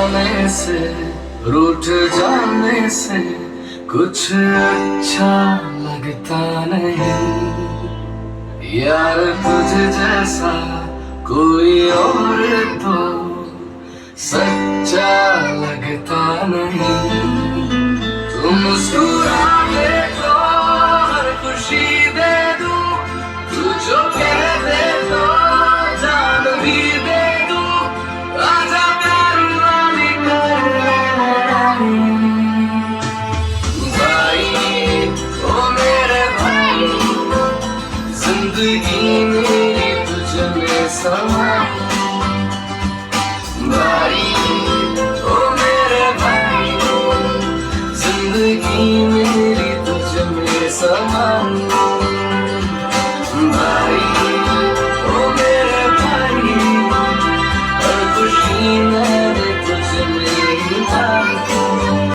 जाने से, रूठ जाने से कुछ अच्छा लगता नहीं। यार तुझे जैसा कोई और तो सच्चा लगता नहीं। तुम मुस्कुरा दे तो हर खुशी दे दूं, तू जो कह दे तो जान भी दे दूं। आजा प्यार वाली कहानी। भाई ओ मेरे भाई, जिंदगी मेरी तुझ में समाई। भाई ओ मेरे भाई, जिंदगी मेरी तुझ में समाई।